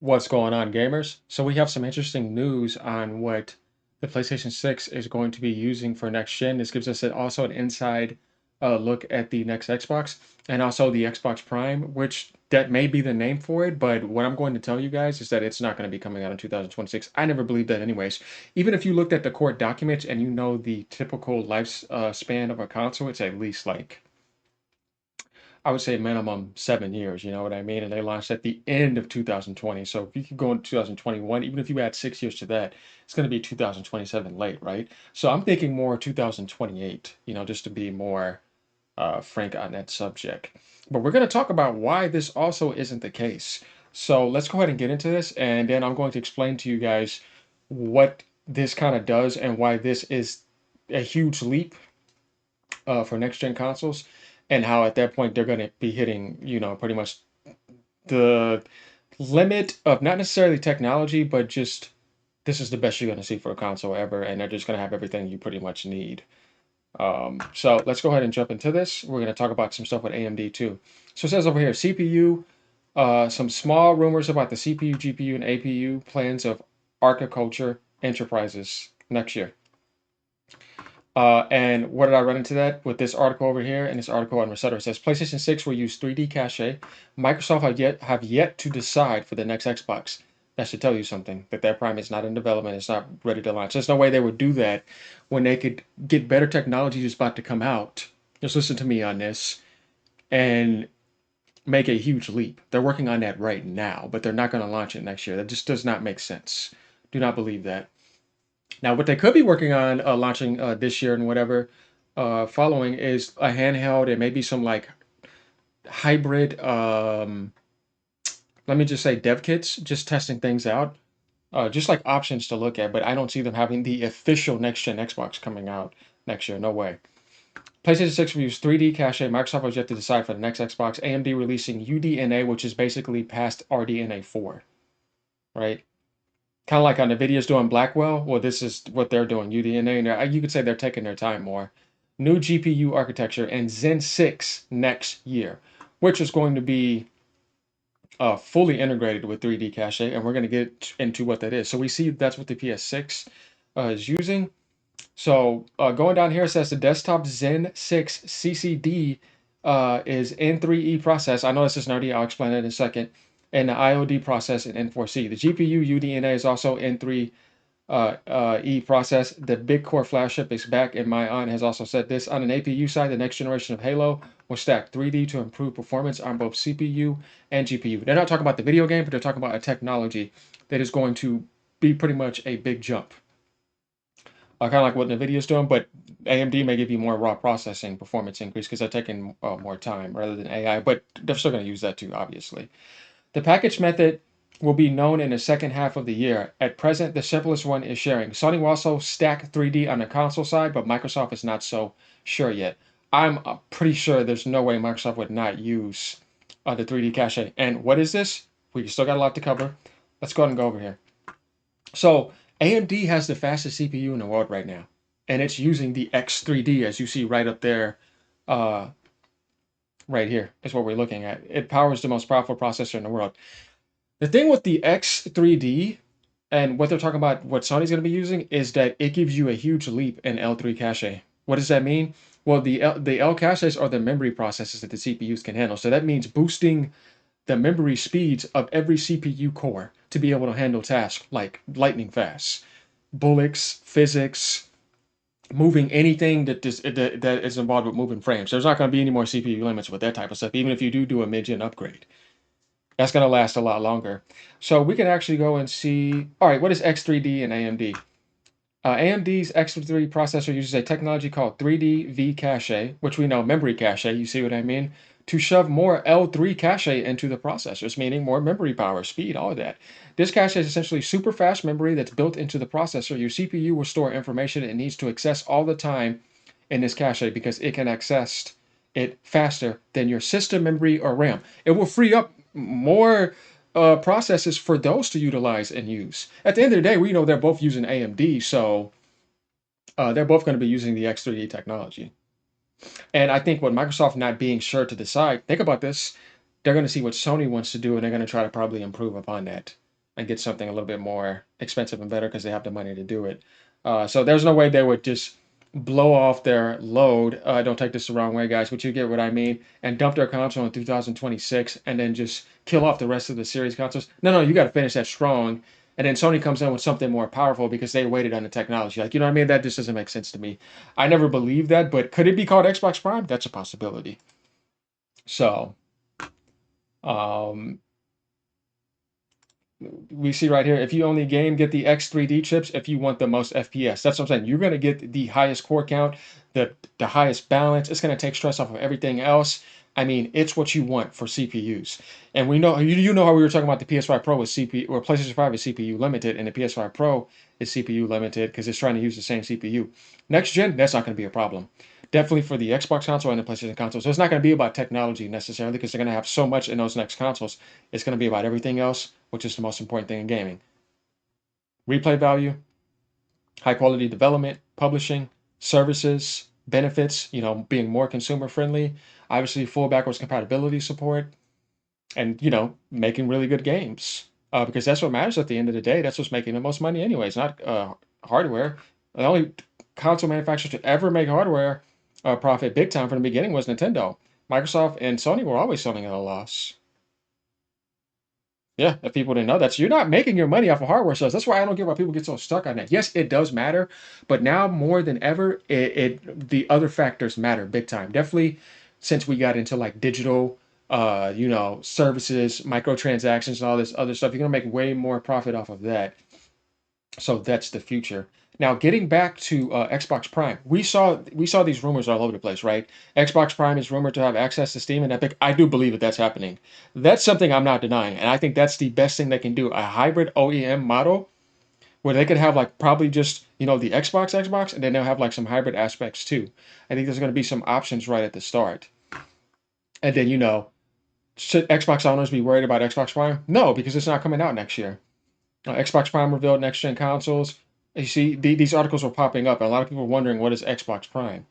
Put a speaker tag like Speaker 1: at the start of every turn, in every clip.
Speaker 1: What's going on, gamers? So we have some interesting news on what the PlayStation 6 is going to be using for next gen. This gives us also an inside look at the next Xbox and also the Xbox Prime, which that may be the name for it, but what I'm going to tell you guys is that it's not going to be coming out in 2026. I never believed that anyways. Even if you looked at the court documents and you know the typical life span of a console, it's at least like I would say minimum 7 years, you know what I mean? And they launched at the end of 2020. So if you could go into 2021, even if you add 6 years to that, it's going to be 2027 late, right? So I'm thinking more 2028, just to be more frank on that subject. But we're going to talk about why this also isn't the case. So let's go ahead and get into this, and then I'm going to explain to you guys what this kind of does and why this is a huge leap for next gen consoles, and how at that point they're going to be hitting, pretty much the limit of not necessarily technology, but just this is the best you're going to see for a console ever, and they're just going to have everything you pretty much need. So let's go ahead and jump into this. We're going to talk about some stuff with AMD too. So it says over here CPU, some small rumors about the CPU, GPU, and APU plans of Architecture Enterprises next year. And what did I run into that with this article over here? And this article on Resetter says PlayStation 6 will use 3D cache. Microsoft have yet to decide for the next Xbox. That should tell you something. That Prime is not in development. It's not ready to launch. There's no way they would do that when they could get better technology just about to come out. Just listen to me on this and make a huge leap. They're working on that right now, but they're not going to launch it next year. That just does not make sense. Do not believe that. Now, what they could be working on launching this year and whatever following is a handheld and maybe some like hybrid, let me just say dev kits, just testing things out, just like options to look at. But I don't see them having the official next gen Xbox coming out next year. No way. PlayStation 6 will use 3D cache. Microsoft has yet to decide for the next Xbox. AMD releasing UDNA, which is basically past RDNA 4, right? Kind of like on NVIDIA's doing Blackwell. Well, this is what they're doing, UDNA. And you could say they're taking their time more. New GPU architecture and Zen 6 next year, which is going to be fully integrated with 3D cache. And we're going to get into what that is. So we see that's what the PS6 is using. So going down here, it says the desktop Zen 6 CCD is N3E process. I know this is nerdy. I'll explain it in a second. And the IOD process in N4C. The GPU UDNA is also N3 E process. The big core flash chip is back, and my aunt has also said this. On an APU side, the next generation of Halo will stack 3D to improve performance on both CPU and GPU. They're not talking about the video game, but they're talking about a technology that is going to be pretty much a big jump. Kind of like what NVIDIA is doing, but AMD may give you more raw processing performance increase because they're taking more time rather than AI, but they're still going to use that too, obviously. The package method will be known in the second half of the year. At present, the simplest one is sharing. Sony will also stack 3D on the console side, but Microsoft is not so sure yet. I'm pretty sure there's no way Microsoft would not use the 3D cache. And what is this? We still got a lot to cover. Let's go ahead and go over here. So AMD has the fastest CPU in the world right now, and it's using the X3D, as you see right up there. Right here is what we're looking at. It powers the most powerful processor in the world. The thing with the X3D and what they're talking about, what Sony's going to be using, is that it gives you a huge leap in L3 cache. What does that mean? Well, the L caches are the memory processes that the CPUs can handle. So that means boosting the memory speeds of every CPU core to be able to handle tasks like lightning fast, bullets, physics, moving anything that is involved with moving frames. There's not going to be any more CPU limits with that type of stuff, even if you do a mid-gen upgrade. That's going to last a lot longer. So we can actually go and see, all right, what is X3D and AMD? AMD's X3 processor uses a technology called 3D V cache, which we know memory cache, you see what I mean, to shove more L3 cache into the processors, meaning more memory power, speed, all of that. This cache is essentially super fast memory that's built into the processor. Your CPU will store information it needs to access all the time in this cache because it can access it faster than your system memory or RAM. It will free up more processes for those to utilize and use. At the end of the day, we know they're both using AMD, so they're both going to be using the X3D technology. And I think with Microsoft not being sure to decide, think about this, they're going to see what Sony wants to do and they're going to try to probably improve upon that. and get something a little bit more expensive and better because they have the money to do it. So there's no way they would just blow off their load. Don't take this the wrong way, guys, but you get what I mean. And dump their console in 2026 and then just kill off the rest of the series consoles. No, you got to finish that strong. And then Sony comes in with something more powerful because they waited on the technology. Like, you know what I mean? That just doesn't make sense to me. I never believed that, but could it be called Xbox Prime? That's a possibility. So, um, we see right here, if you only game, get the X3D chips if you want the most FPS. That's what I'm saying. You're going to get the highest core count, the highest balance. It's going to take stress off of everything else. I mean, it's what you want for CPUs. And we know, you know how we were talking about the PS5 Pro with CPU, or PlayStation 5 is CPU limited, and the PS5 Pro is CPU limited because it's trying to use the same CPU. Next gen, that's not going to be a problem. Definitely for the Xbox console and the PlayStation console. So it's not going to be about technology necessarily because they're going to have so much in those next consoles. It's going to be about everything else, which is the most important thing in gaming. Replay value, high quality development, publishing, services, benefits, being more consumer friendly, obviously full backwards compatibility support, and, making really good games. Because that's what matters at the end of the day. That's what's making the most money anyways, not hardware. The only console manufacturer to ever make hardware profit big time from the beginning was Nintendo. Microsoft and Sony were always selling at a loss. Yeah, if people didn't know that, so you're not making your money off of hardware sales. That's why I don't get why people get so stuck on that. Yes, it does matter, but now more than ever, the other factors matter big time. Definitely, since we got into like digital, services, microtransactions, and all this other stuff, you're gonna make way more profit off of that. So that's the future. Now, getting back to Xbox Prime, we saw these rumors all over the place, right? Xbox Prime is rumored to have access to Steam and Epic. I do believe that that's happening. That's something I'm not denying, and I think that's the best thing they can do. A hybrid OEM model where they could have like probably just the Xbox, and then they'll have like some hybrid aspects too. I think there's going to be some options right at the start, and then should Xbox owners be worried about Xbox Prime? No, because it's not coming out next year. Xbox Prime revealed next gen consoles. You see, these articles were popping up, and a lot of people were wondering what is Xbox Prime.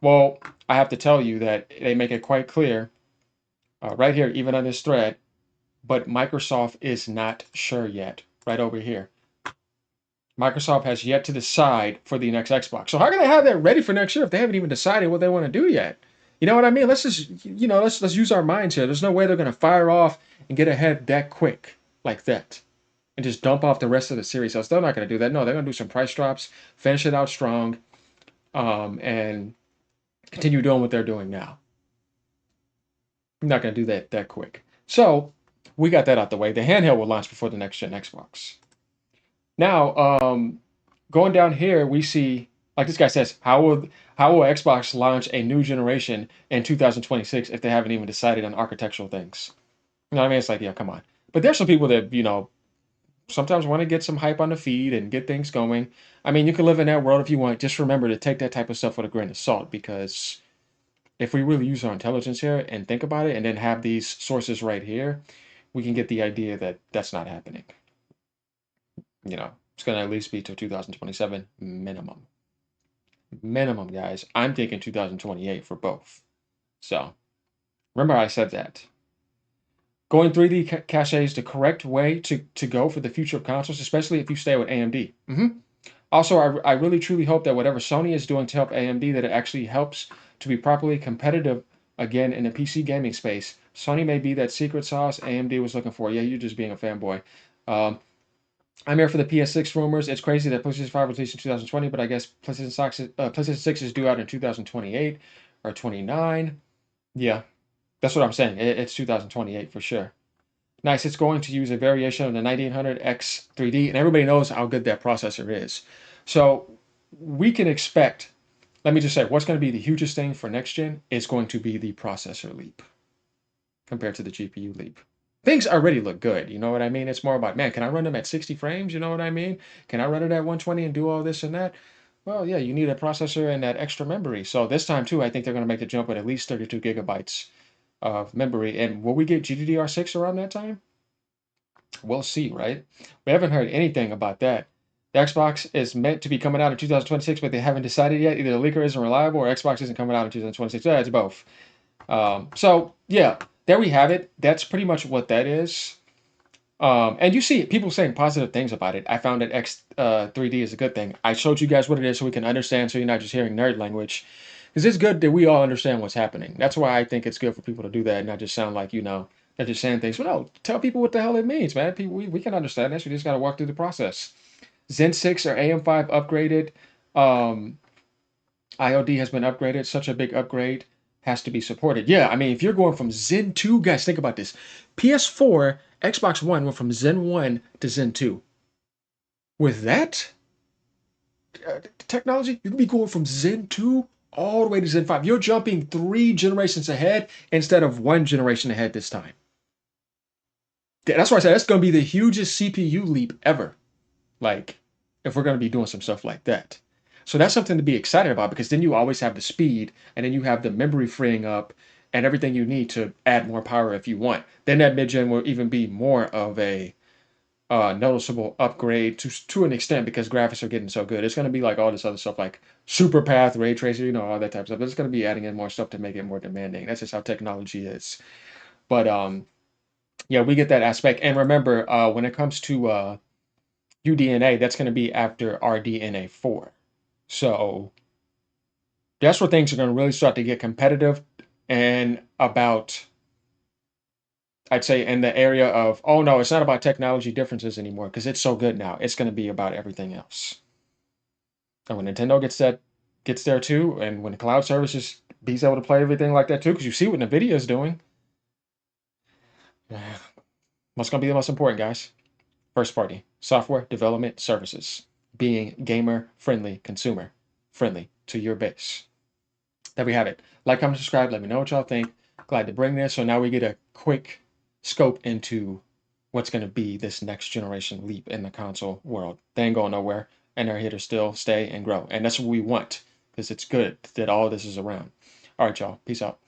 Speaker 1: Well, I have to tell you that they make it quite clear right here, even on this thread, but Microsoft is not sure yet. Right over here. Microsoft has yet to decide for the next Xbox. So how can they have that ready for next year if they haven't even decided what they want to do yet? You know what I mean? Let's just, let's use our minds here. There's no way they're going to fire off and get ahead that quick like that and just dump off the rest of the series. So they're not going to do that. No, they're going to do some price drops, finish it out strong, and continue doing what they're doing now. I'm not going to do that quick. So we got that out the way. The handheld will launch before the next gen Xbox. Now, going down here, we see, like this guy says, how will Xbox launch a new generation in 2026 if they haven't even decided on architectural things? You know what I mean? It's like, yeah, come on. But there's some people that, sometimes want to get some hype on the feed and get things going. I mean, you can live in that world if you want. Just remember to take that type of stuff with a grain of salt, because if we really use our intelligence here and think about it and then have these sources right here, we can get the idea that that's not happening. It's going to at least be till 2027 minimum. Minimum, guys. I'm thinking 2028 for both. So, remember I said that. Going 3D cache is the correct way to go for the future of consoles, especially if you stay with AMD. Also, I really truly hope that whatever Sony is doing to help AMD, that it actually helps to be properly competitive again in the PC gaming space. Sony may be that secret sauce AMD was looking for. Yeah, you're just being a fanboy. I'm here for the PS6 rumors. It's crazy that PlayStation 5 was released in 2020, but I guess PlayStation 6 is due out in 2028 or 29. Yeah, that's what I'm saying. It's 2028 for sure. Nice. It's going to use a variation of the 9800X 3D, and everybody knows how good that processor is. So we can expect, let me just say, what's going to be the hugest thing for next gen is going to be the processor leap compared to the GPU leap. Things already look good, you know what I mean? It's more about, man, can I run them at 60 frames? You know what I mean? Can I run it at 120 and do all this and that? Well, yeah, you need a processor and that extra memory. So this time, too, I think they're going to make the jump at least 32 gigabytes of memory. And will we get GDDR6 around that time? We'll see, right? We haven't heard anything about that. The Xbox is meant to be coming out in 2026, but they haven't decided yet. Either the leaker isn't reliable or Xbox isn't coming out in 2026. Yeah, it's both. So, yeah, there we have it. That's pretty much what that is. And you see people saying positive things about it. I found that X 3D is a good thing. I showed you guys what it is so we can understand, so you're not just hearing nerd language. Because it's good that we all understand what's happening. That's why I think it's good for people to do that and not just sound like, they're just saying things. But no, tell people what the hell it means, man. People, we can understand this. We just got to walk through the process. Zen 6 or AM5 upgraded. Um, IOD has been upgraded. Such a big upgrade has to be supported. Yeah, I mean, if you're going from Zen 2, guys, think about this. PS4, Xbox One went from Zen 1 to Zen 2. With that technology, you can be going from Zen 2 all the way to Zen 5. You're jumping 3 generations ahead instead of 1 generation ahead this time. That's why I said that's going to be the hugest CPU leap ever. Like, if we're going to be doing some stuff like that. So that's something to be excited about because then you always have the speed and then you have the memory freeing up and everything you need to add more power if you want. Then that mid-gen will even be more of a noticeable upgrade to an extent because graphics are getting so good. It's going to be like all this other stuff like super path, ray tracer, all that type of stuff. It's going to be adding in more stuff to make it more demanding. That's just how technology is. But yeah, we get that aspect. And remember, when it comes to UDNA, that's going to be after RDNA 4. So that's where things are going to really start to get competitive and about, I'd say, in the area of, oh no, it's not about technology differences anymore because it's so good now. It's going to be about everything else. And when Nintendo gets there too, and when the cloud services be able to play everything like that too, because you see what Nvidia is doing, what's going to be the most important, guys? First party software development services, being gamer friendly, consumer friendly to your base. There we have it. Like, comment, subscribe. Let me know what y'all think. Glad to bring this. So now we get a quick scope into what's going to be this next generation leap in the console world. They ain't going nowhere, and they're here to still stay and grow. And that's what we want because it's good that all of this is around. All right, y'all. Peace out.